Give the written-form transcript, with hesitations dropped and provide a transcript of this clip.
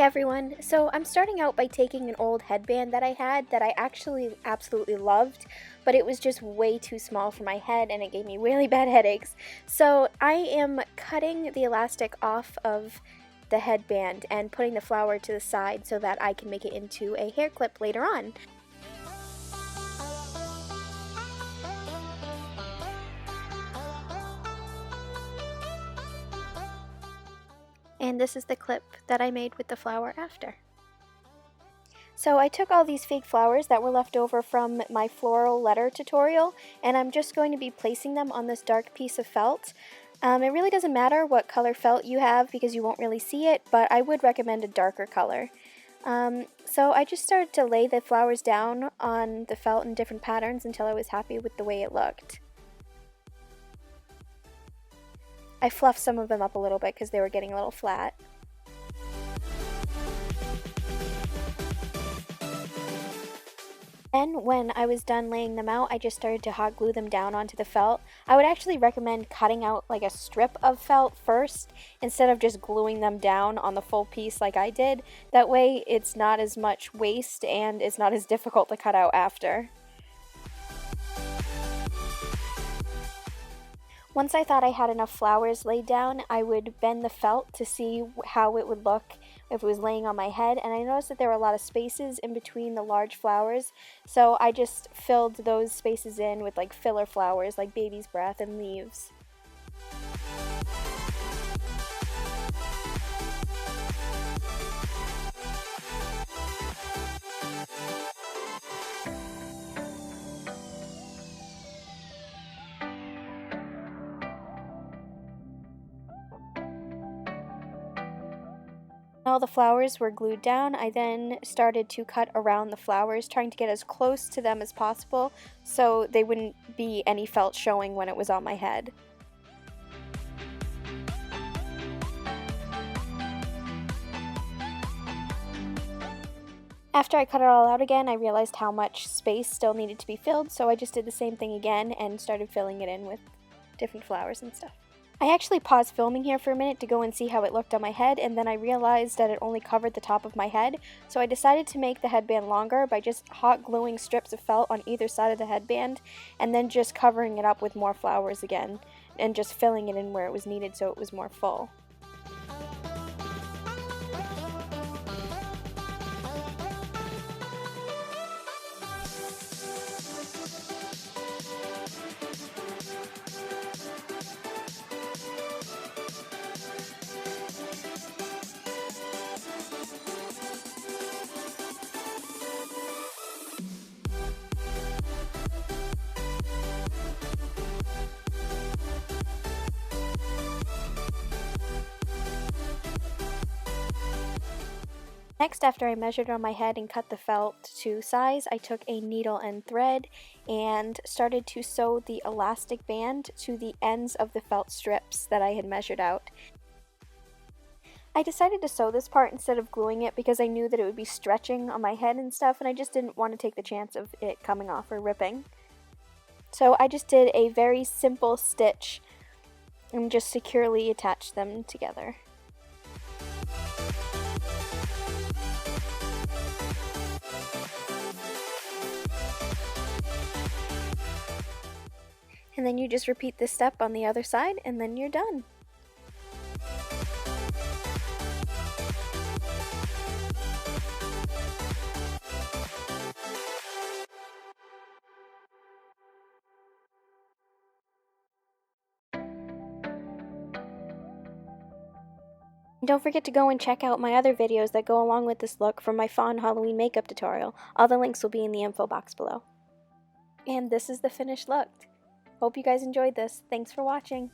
Everyone, so I'm starting out by taking an old headband that I had that I actually absolutely loved, but it was just way too small for my head and it gave me really bad headaches. So I am cutting the elastic off of the headband and putting the flower to the side so that I can make it into a hair clip later on. And this is the clip that I made with the flower after. So I took all these fake flowers that were left over from my floral letter tutorial, and I'm just going to be placing them on this dark piece of felt. It really doesn't matter what color felt you have because you won't really see it, but I would recommend a darker color. So I just started to lay the flowers down on the felt in different patterns until I was happy with the way it looked. I fluffed some of them up a little bit because they were getting a little flat. Then when I was done laying them out, I just started to hot glue them down onto the felt. I would actually recommend cutting out like a strip of felt first instead of just gluing them down on the full piece like I did. That way it's not as much waste and it's not as difficult to cut out after. Once I thought I had enough flowers laid down, I would bend the felt to see how it would look if it was laying on my head, and I noticed that there were a lot of spaces in between the large flowers, so I just filled those spaces in with like filler flowers like baby's breath and leaves. All the flowers were glued down. I then started to cut around the flowers, trying to get as close to them as possible so they wouldn't be any felt showing when it was on my head. After I cut it all out again, I realized how much space still needed to be filled, so I just did the same thing again and started filling it in with different flowers and stuff. I actually paused filming here for a minute to go and see how it looked on my head, and then I realized that it only covered the top of my head, so I decided to make the headband longer by just hot gluing strips of felt on either side of the headband, and then just covering it up with more flowers again, and just filling it in where it was needed so it was more full. Next, after I measured on my head and cut the felt to size, I took a needle and thread and started to sew the elastic band to the ends of the felt strips that I had measured out. I decided to sew this part instead of gluing it because I knew that it would be stretching on my head and stuff, and I just didn't want to take the chance of it coming off or ripping. So I just did a very simple stitch and just securely attached them together. And then you just repeat this step on the other side, and then you're done. Don't forget to go and check out my other videos that go along with this look from my Fawn Halloween makeup tutorial. All the links will be in the info box below. And this is the finished look. Hope you guys enjoyed this. Thanks for watching.